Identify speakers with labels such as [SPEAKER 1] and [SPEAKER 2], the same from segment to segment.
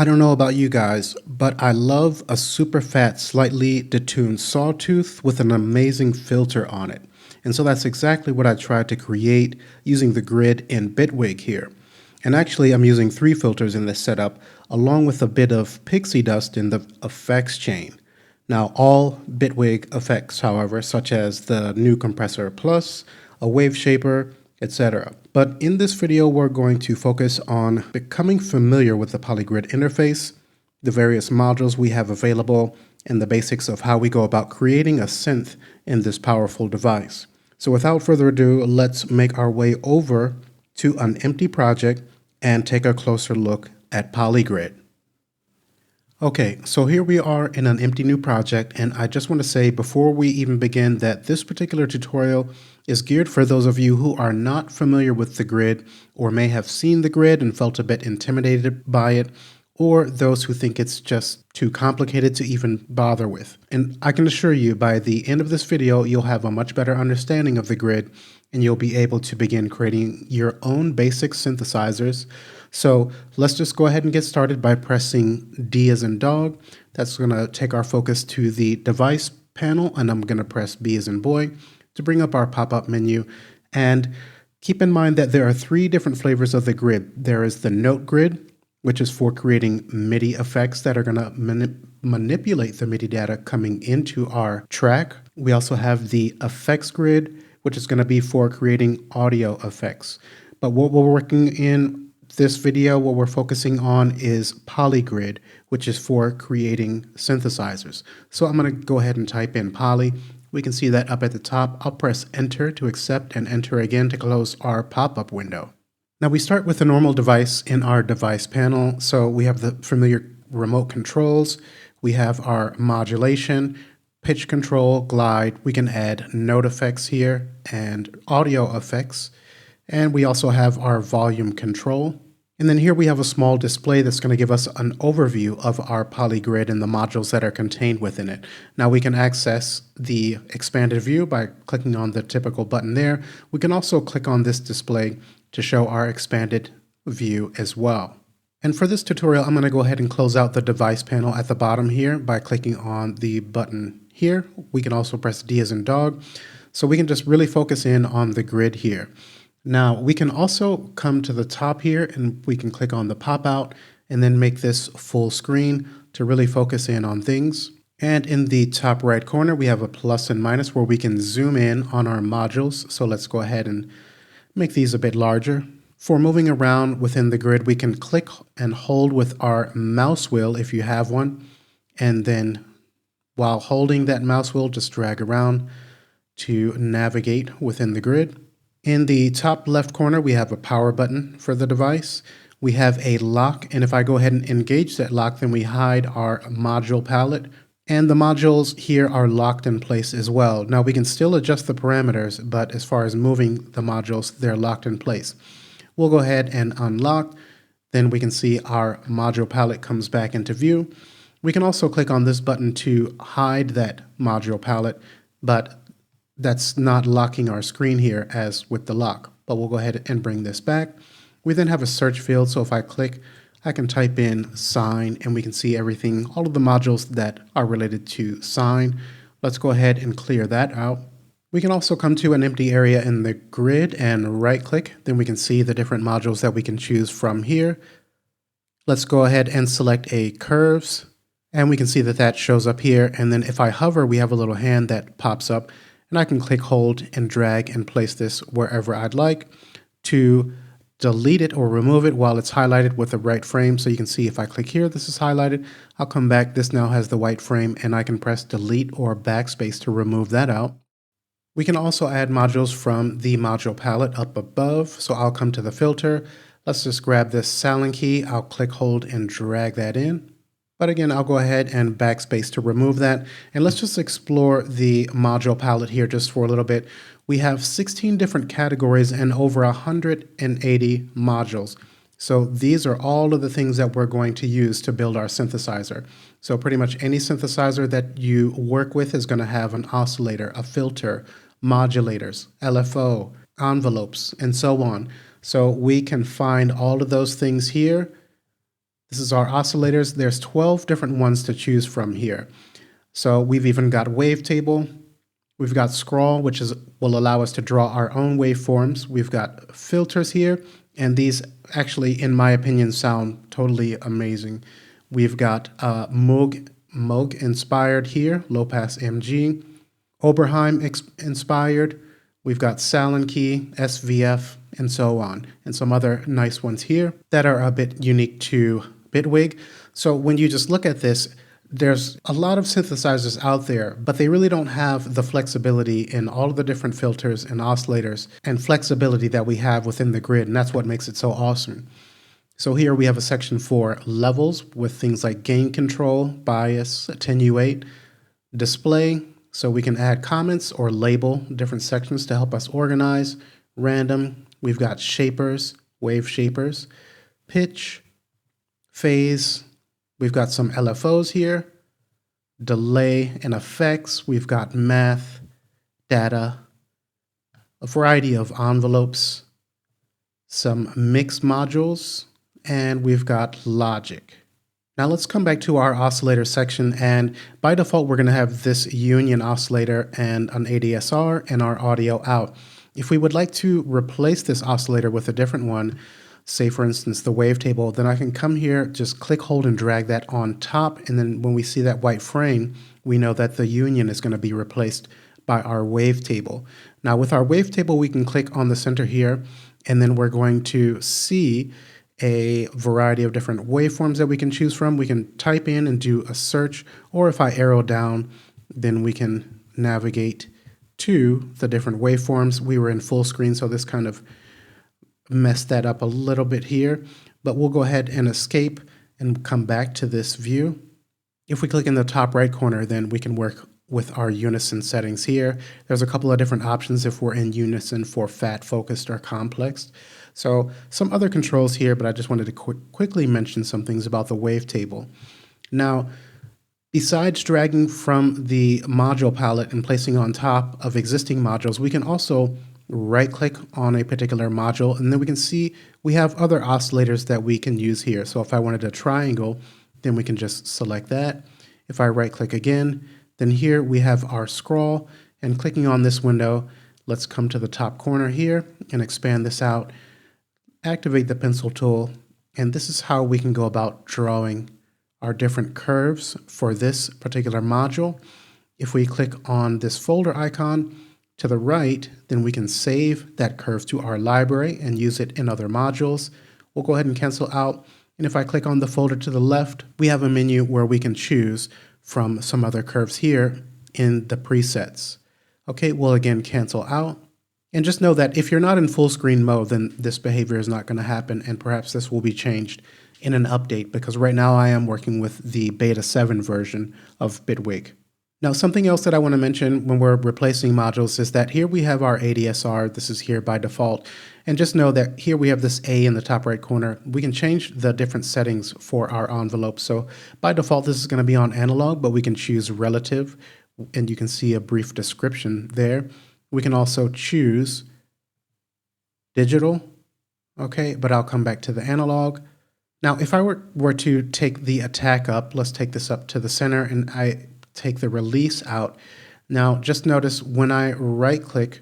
[SPEAKER 1] I don't know about you guys, but I love a super fat, slightly detuned sawtooth with an amazing filter on it. And so that's exactly what I tried to create using the grid in Bitwig here. And actually, I'm using 3 filters in this setup, along with a bit of pixie dust in the effects chain. Now, all Bitwig effects, however, such as the new compressor plus, a wave shaper, etc. But in this video, we're going to focus on becoming familiar with the polygrid interface, the various modules we have available, and the basics of how we go about creating a synth in this powerful device. So without further ado, let's make our way over to an empty project and take a closer look at polygrid. Okay, so here we are in an empty new project, and I just want to say before we even begin that this particular tutorial is geared for those of you who are not familiar with the grid or may have seen the grid and felt a bit intimidated by it, or those who think it's just too complicated to even bother with. And I can assure you by the end of this video, you'll have a much better understanding of the grid and you'll be able to begin creating your own basic synthesizers. So let's just go ahead and get started by pressing D as in dog. That's going to take our focus to the device panel, and I'm going to press B as in boy to bring up our pop-up menu. And keep in mind that there are 3 different flavors of the grid. There is the note grid, which is for creating MIDI effects that are going to manipulate the MIDI data coming into our track. We also have the effects grid, which is going to be for creating audio effects. But what we're working in this video, what we're focusing on is polygrid, which is for creating synthesizers. So I'm going to go ahead and type in poly. We can see that up at the top. I'll press enter to accept and enter again to close our pop-up window. Now we start with a normal device in our device panel. So we have the familiar remote controls. We have our modulation, pitch control, glide. We can add note effects here and audio effects. And we also have our volume control. And then here we have a small display that's going to give us an overview of our polygrid and the modules that are contained within it. Now we can access the expanded view by clicking on the typical button there. We can also click on this display to show our expanded view as well. And for this tutorial, I'm going to go ahead and close out the device panel at the bottom here by clicking on the button here. We can also press D as in dog. So we can just really focus in on the grid here. Now we can also come to the top here and we can click on the pop out and then make this full screen to really focus in on things. And in the top right corner, we have a plus and minus where we can zoom in on our modules. So let's go ahead and make these a bit larger. For moving around within the grid, we can click and hold with our mouse wheel if you have one. And then while holding that mouse wheel, just drag around to navigate within the grid. In the top left corner, we have a power button for the device. We have a lock, and if I go ahead and engage that lock, then we hide our module palette. And the modules here are locked in place as well. Now we can still adjust the parameters, but as far as moving the modules, they're locked in place. We'll go ahead and unlock. Then we can see our module palette comes back into view. We can also click on this button to hide that module palette, but that's not locking our screen here as with the lock, but we'll go ahead and bring this back. We then have a search field, so if I click, I can type in sine and we can see everything, all of the modules that are related to sine. Let's go ahead and clear that out. We can also come to an empty area in the grid and right click, then we can see the different modules that we can choose from here. Let's go ahead and select a curves and we can see that that shows up here. And then if I hover, we have a little hand that pops up. And I can click, hold, and drag and place this wherever I'd like to delete it or remove it while it's highlighted with the right frame. So you can see if I click here, this is highlighted. I'll come back. This now has the white frame and I can press delete or backspace to remove that out. We can also add modules from the module palette up above. So I'll come to the filter. Let's just grab this Salon key. I'll click, hold, and drag that in. But again, I'll go ahead and backspace to remove that. And let's just explore the module palette here just for a little bit. We have 16 different categories and over 180 modules. So these are all of the things that we're going to use to build our synthesizer. So pretty much any synthesizer that you work with is going to have an oscillator, a filter, modulators, LFO, envelopes, and so on. So we can find all of those things here. This is our oscillators. There's 12 different ones to choose from here. So we've even got wavetable. We've got scroll, which will allow us to draw our own waveforms. We've got filters here, and these actually, in my opinion, sound totally amazing. We've got Moog inspired here, low pass MG, Oberheim inspired. We've got Salenkey, SVF, and so on, and some other nice ones here that are a bit unique to Bitwig. So when you just look at this, there's a lot of synthesizers out there, but they really don't have the flexibility in all of the different filters and oscillators and flexibility that we have within the grid, and that's what makes it so awesome. So here we have a section for levels with things like gain control, bias, attenuate, display, so we can add comments or label different sections to help us organize, random, we've got shapers, wave shapers, pitch, phase, we've got some LFOs here, delay and effects, we've got math, data, a variety of envelopes, some mix modules, and we've got logic. Now let's come back to our oscillator section, and by default we're going to have this union oscillator and an ADSR and our audio out. If we would like to replace this oscillator with a different one, say for instance the wavetable, then I can come here, just click, hold, and drag that on top, and then when we see that white frame, we know that the union is going to be replaced by our wavetable. Now with our wavetable, we can click on the center here, and then we're going to see a variety of different waveforms that we can choose from. We can type in and do a search, or if I arrow down, then we can navigate to the different waveforms. We were in full screen, so this kind of messed that up a little bit here, but we'll go ahead and escape and come back to this view. If we click in the top right corner, then we can work with our unison settings here. There's a couple of different options if we're in unison for fat, focused, or complex. So some other controls here, but I just wanted to quickly mention some things about the wavetable. Now, besides dragging from the module palette and placing on top of existing modules, we can also right-click on a particular module, and then we can see we have other oscillators that we can use here. So if I wanted a triangle, then we can just select that. If I right-click again, then here we have our scroll, and clicking on this window, let's come to the top corner here and expand this out, activate the pencil tool, and this is how we can go about drawing our different curves for this particular module. If we click on this folder icon to the right, then we can save that curve to our library and use it in other modules. We'll go ahead and cancel out, and if I click on the folder to the left, we have a menu where we can choose from some other curves here in the presets. Okay, we'll again cancel out. And just know that if you're not in full screen mode, then this behavior is not going to happen, and perhaps this will be changed in an update, because right now I am working with the beta 7 version of Bitwig. Now, something else that I want to mention when we're replacing modules is that here we have our ADSR. This is here by default. And just know that here we have this A in the top right corner. We can change the different settings for our envelope. So by default, this is going to be on analog, but we can choose relative, and you can see a brief description there. We can also choose digital, okay, but I'll come back to the analog. Now, if I were to take the attack up, let's take this up to the center, and I take the release out. Now, just notice when I right-click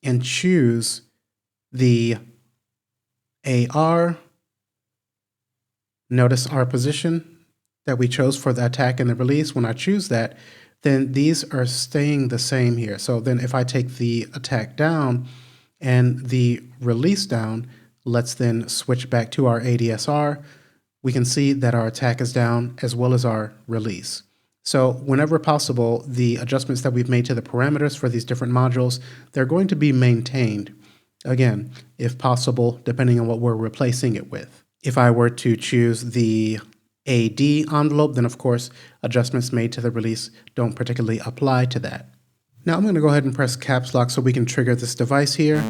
[SPEAKER 1] and choose the AR, notice our position that we chose for the attack and the release. When I choose that, then these are staying the same here. So then if I take the attack down and the release down, let's then switch back to our ADSR. We can see that our attack is down as well as our release. So whenever possible, the adjustments that we've made to the parameters for these different modules, they're going to be maintained. Again, if possible, depending on what we're replacing it with. If I were to choose the AD envelope, then of course, adjustments made to the release don't particularly apply to that. Now I'm going to go ahead and press caps lock so we can trigger this device here.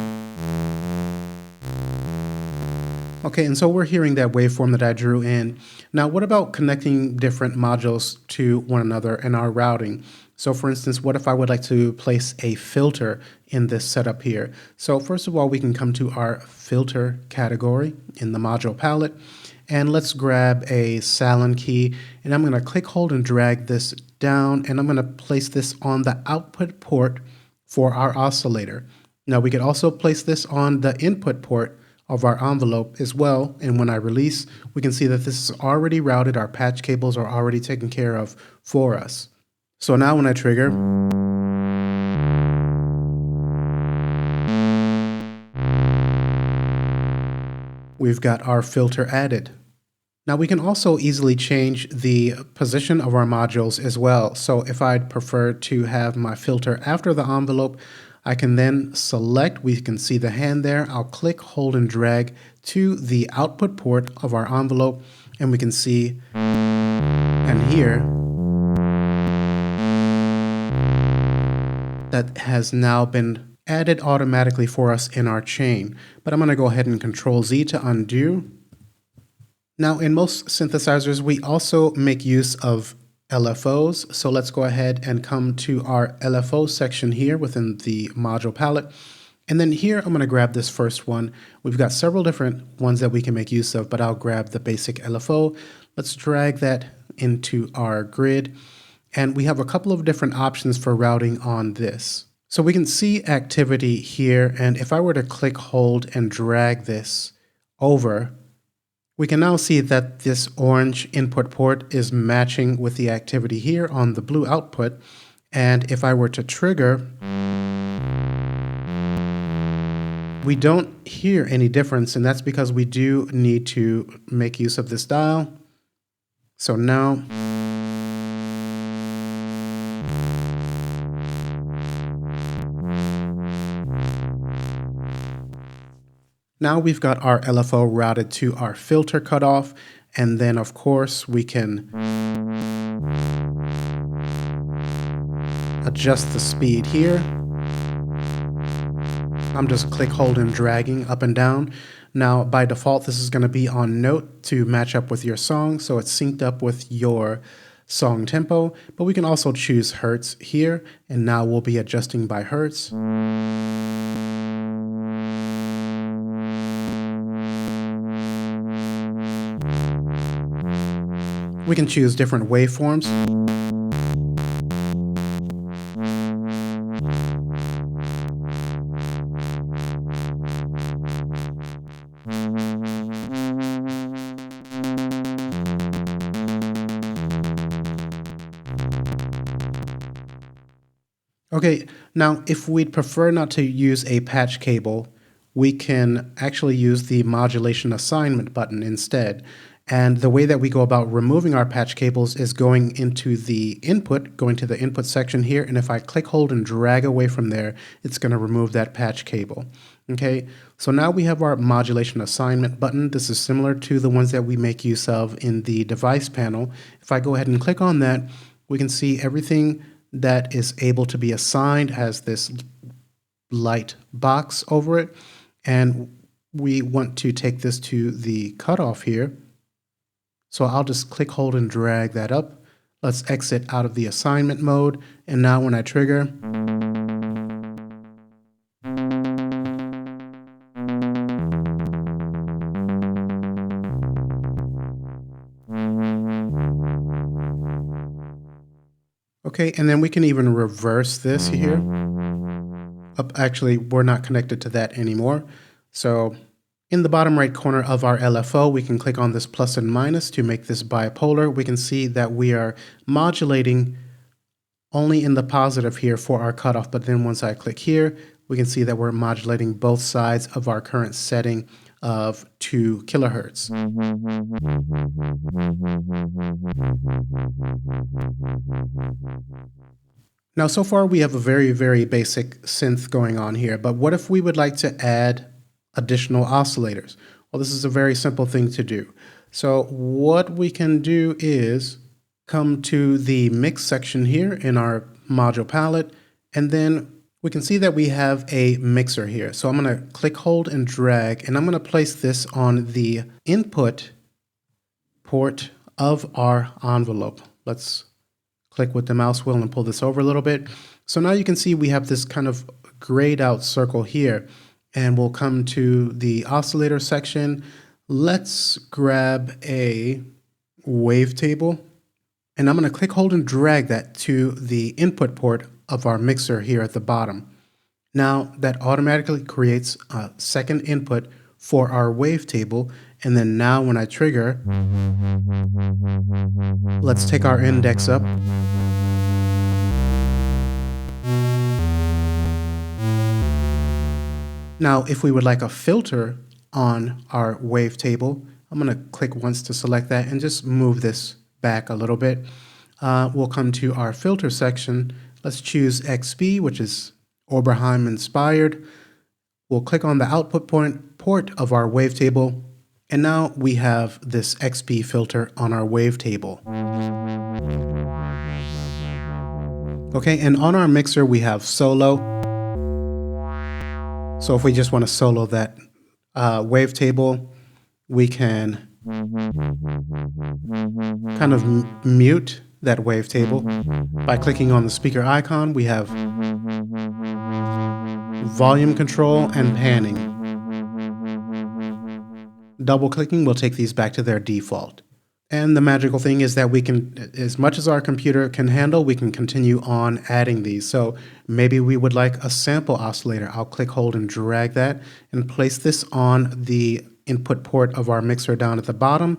[SPEAKER 1] Okay, and so we're hearing that waveform that I drew in. Now, what about connecting different modules to one another in our routing? So for instance, what if I would like to place a filter in this setup here? So first of all, we can come to our filter category in the module palette, And let's grab a Salon key, and I'm going to click, hold, and drag this down, and I'm going to place this on the output port for our oscillator. Now we could also place this on the input port of our envelope as well, and when I release, we can see that this is already routed. Our patch cables are already taken care of for us. So now when I trigger, we've got our filter added. Now we can also easily change the position of our modules as well. So if I'd prefer to have my filter after the envelope, I can then select, we can see the hand there, I'll click, hold, and drag to the output port of our envelope, and we can see and hear that has now been added automatically for us in our chain. But I'm going to go ahead and Control Z to undo. Now in most synthesizers, we also make use of LFOs. So let's go ahead and come to our LFO section here within the module palette. And then here, I'm going to grab this first one. We've got several different ones that we can make use of, but I'll grab the basic LFO. Let's drag that into our grid. And we have a couple of different options for routing on this. So we can see activity here. And if I were to click, hold, and drag this over, we can now see that this orange input port is matching with the activity here on the blue output. And if I were to trigger, we don't hear any difference, and that's because we do need to make use of this dial. So now, we've got our LFO routed to our filter cutoff, and then of course we can adjust the speed here. I'm just click, hold, and dragging up and down. Now by default this is going to be on note to match up with your song, so it's synced up with your song tempo, but we can also choose hertz here, and now we'll be adjusting by hertz. We can choose different waveforms. Okay, now if we'd prefer not to use a patch cable, we can actually use the modulation assignment button instead. And the way that we go about removing our patch cables is going into the input, going to the input section here, and if I click, hold, and drag away from there, it's going to remove that patch cable. Okay, so now we have our modulation assignment button. This is similar to the ones that we make use of in the device panel. If I go ahead and click on that, we can see everything that is able to be assigned has this light box over it, and we want to take this to the cutoff here. So I'll just click, hold, and drag that up. Let's exit out of the assignment mode. And now when I trigger, okay, and then we can even reverse this here. Actually, we're not connected to that anymore. So in the bottom right corner of our LFO, we can click on this plus and minus to make this bipolar. We can see that we are modulating only in the positive here for our cutoff, but then once I click here, we can see that we're modulating both sides of our current setting of 2 kilohertz. Now, so far we have a very, very basic synth going on here, but what if we would like to add additional oscillators? Well, this is a very simple thing to do. So what we can do is come to the mix section here in our module palette, and then we can see that we have a mixer here. So I'm going to click, hold, and drag, and I'm going to place this on the input port of our envelope. Let's click with the mouse wheel and pull this over a little bit. So now you can see we have this kind of grayed out circle here, and we'll come to the oscillator section. Let's grab a wavetable, and I'm going to click, hold, and drag that to the input port of our mixer here at the bottom. Now that automatically creates a second input for our wavetable, and then now when I trigger, let's take our index up. Now if we would like a filter on our wavetable, I'm going to click once to select that and just move this back a little bit. We'll come to our filter section. Let's choose XB, which is Oberheim inspired. We'll click on the output port of our wavetable, and now we have this XB filter on our wavetable. Okay, and on our mixer we have solo. So if we just want to solo that wavetable, we can kind of mute that wavetable by clicking on the speaker icon. We have volume control and panning. Double clicking will take these back to their default. And the magical thing is that we can, as much as our computer can handle, we can continue on adding these. So maybe we would like a sample oscillator. I'll click, hold, and drag that and place this on the input port of our mixer down at the bottom.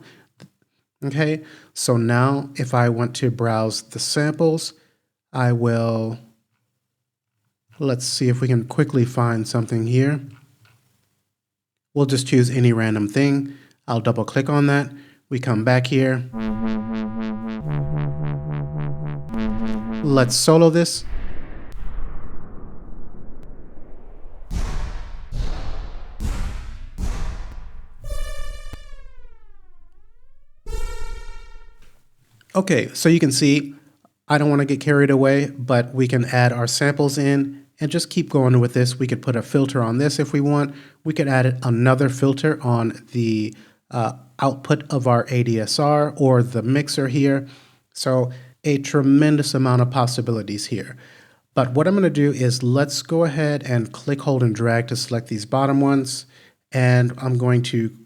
[SPEAKER 1] Okay, so now if I want to browse the samples, I will, let's see if we can quickly find something here. We'll just choose any random thing. I'll double click on that. We come back here. Let's solo this. Okay, so you can see, I don't want to get carried away, but we can add our samples in and just keep going with this. We could put a filter on this if we want. We could add another filter on the output of our ADSR or the mixer here. So a tremendous amount of possibilities here. But what I'm going to do is let's go ahead and click, hold, and drag to select these bottom ones. And I'm going to,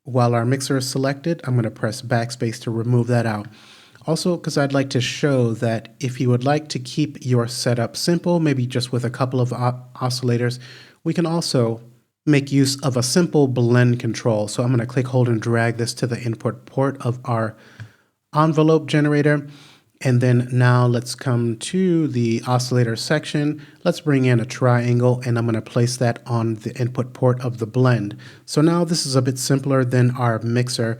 [SPEAKER 1] while our mixer is selected, I'm going to press backspace to remove that out. Also, because I'd like to show that if you would like to keep your setup simple, maybe just with a couple of oscillators, we can also make use of a simple blend control. So I'm going to click, hold, and drag this to the input port of our envelope generator. And then now let's come to the oscillator section. Let's bring in a triangle, and I'm going to place that on the input port of the blend. So now this is a bit simpler than our mixer.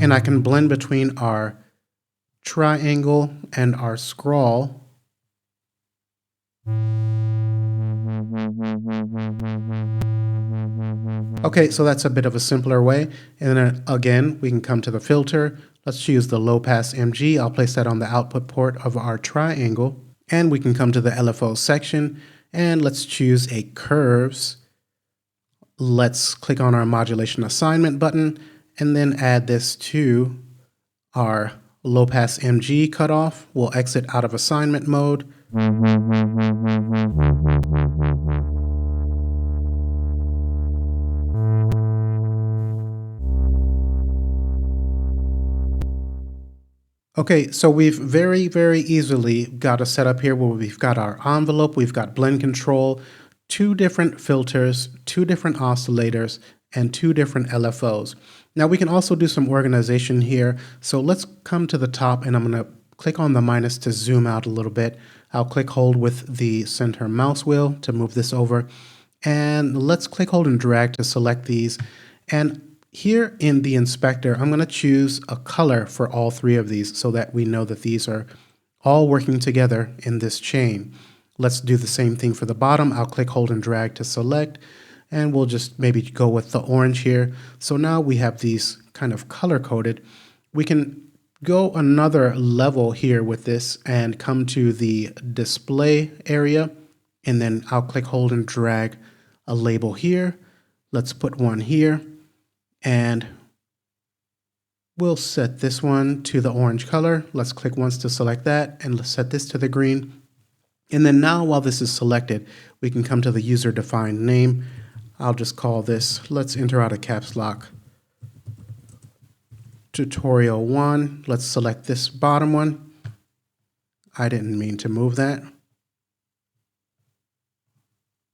[SPEAKER 1] And I can blend between our triangle and our scroll. Okay, so that's a bit of a simpler way. And then again, we can come to the filter. Let's choose the low pass MG. I'll place that on the output port of our triangle. And we can come to the LFO section and let's choose a curves. Let's click on our modulation assignment button and then add this to our low pass MG cutoff. We'll exit out of assignment mode. Okay, so we've very, very easily got a setup here where we've got our envelope, we've got blend control, 2 different filters, 2 different oscillators, and 2 different LFOs. Now we can also do some organization here. So let's come to the top and I'm going to click on the minus to zoom out a little bit. I'll click hold with the center mouse wheel to move this over. And let's click hold and drag to select these. And here in the inspector, I'm going to choose a color for all 3 of these so that we know that these are all working together in this chain. Let's do the same thing for the bottom. I'll click, hold, and drag to select, and we'll just maybe go with the orange here. So now we have these kind of color-coded. We can go another level here with this and come to the display area, and then I'll click, hold, and drag a label here. Let's put one here. And we'll set this one to the orange color. Let's click once to select that and let's set this to the green. And then now while this is selected, we can come to the user defined name. I'll just call this, let's enter out a caps lock, tutorial 1. Let's select this bottom one. I didn't mean to move that.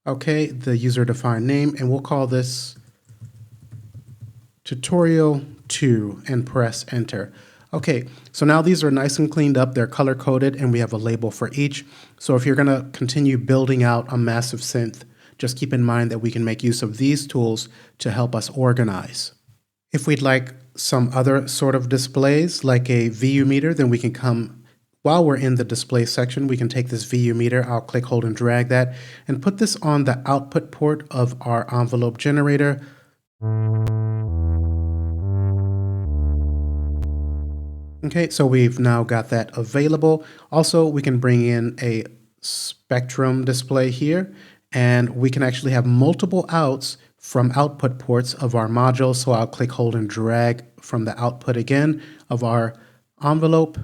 [SPEAKER 1] Okay, the user-defined name, and we'll call this tutorial 2 and press enter. Okay, so now these are nice and cleaned up, they're color coded, and we have a label for each. So if you're gonna continue building out a massive synth, just keep in mind that we can make use of these tools to help us organize. If we'd like some other sort of displays, like a VU meter, then we can come, while we're in the display section, we can take this VU meter, I'll click, hold, and drag that, and put this on the output port of our envelope generator. Okay, so we've now got that available. Also, we can bring in a spectrum display here, and we can actually have multiple outs from output ports of our module. So I'll click, hold, and drag from the output again of our envelope.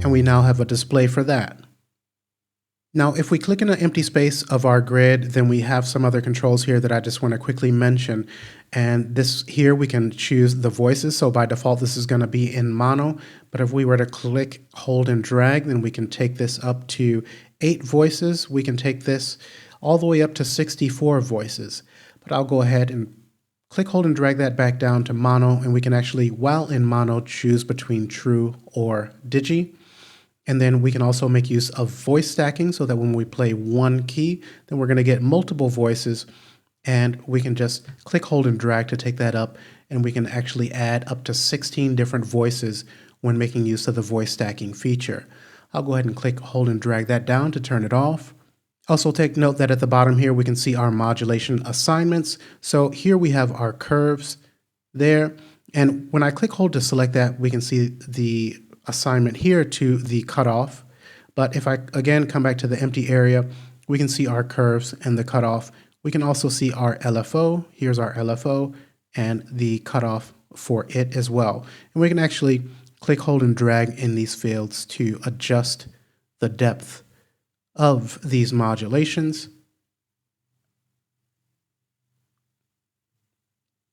[SPEAKER 1] And we now have a display for that. Now, if we click in an empty space of our grid, then we have some other controls here that I just want to quickly mention. And this here, we can choose the voices. So by default, this is going to be in mono. But if we were to click, hold, and drag, then we can take this up to 8 voices. We can take this all the way up to 64 voices. But I'll go ahead and click, hold, and drag that back down to mono. And we can actually, while in mono, choose between true or digi. And then we can also make use of voice stacking so that when we play one key, then we're going to get multiple voices, and we can just click, hold, and drag to take that up, and we can actually add up to 16 different voices when making use of the voice stacking feature. I'll go ahead and click, hold, and drag that down to turn it off. Also take note that at the bottom here, we can see our modulation assignments. So here we have our curves there, and when I click, hold to select that, we can see the assignment here to the cutoff. But if I again come back to the empty area, we can see our curves and the cutoff. We can also see our LFO. Here's our LFO and the cutoff for it as well. And we can actually click, hold, and drag in these fields to adjust the depth of these modulations.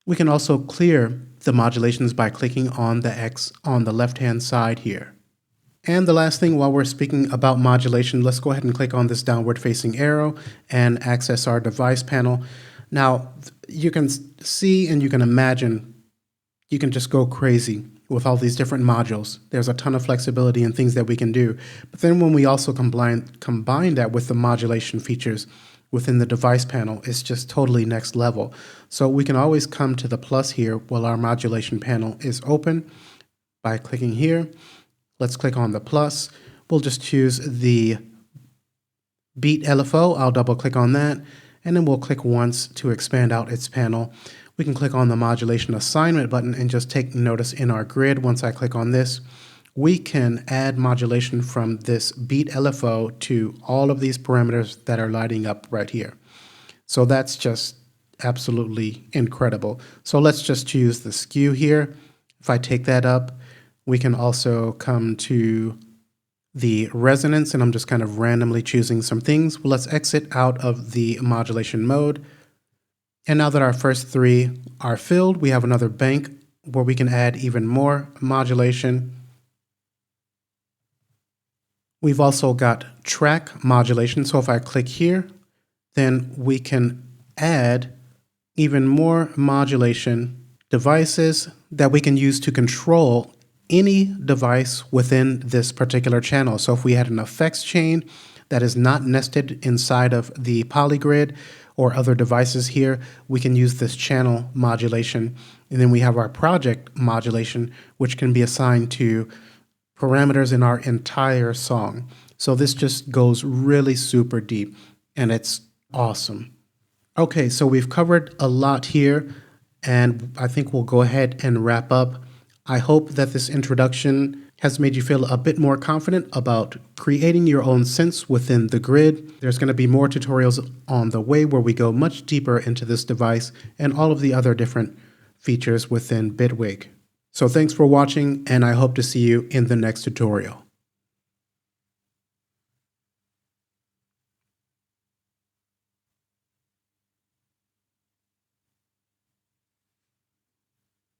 [SPEAKER 1] We can also clear the modulations by clicking on the X on the left-hand side here. And the last thing, while we're speaking about modulation, let's go ahead and click on this downward facing arrow and access our device panel. Now, you can see and you can imagine, you can just go crazy with all these different modules. There's a ton of flexibility and things that we can do. But then when we also combine that with the modulation features within the device panel, it's just totally next level. So we can always come to the plus here while our modulation panel is open by clicking here. Let's click on the plus. We'll just choose the beat LFO. I'll double click on that, and then we'll click once to expand out its panel. We can click on the modulation assignment button and just take notice in our grid. Once I click on this, we can add modulation from this beat LFO to all of these parameters that are lighting up right here. So that's just absolutely incredible. So let's just choose the skew here. If I take that up, we can also come to the resonance, and I'm just kind of randomly choosing some things. Well, let's exit out of the modulation mode. And now that our first 3 are filled, we have another bank where we can add even more modulation. We've also got track modulation. So if I click here, then we can add even more modulation devices that we can use to control any device within this particular channel. So if we had an effects chain that is not nested inside of the polygrid or other devices here, we can use this channel modulation. And then we have our project modulation, which can be assigned to parameters in our entire song. So this just goes really super deep, and it's awesome. Okay, so we've covered a lot here, and I think we'll go ahead and wrap up. I hope that this introduction has made you feel a bit more confident about creating your own synths within the grid. There's going to be more tutorials on the way where we go much deeper into this device and all of the other different features within Bitwig. So thanks for watching, and I hope to see you in the next tutorial.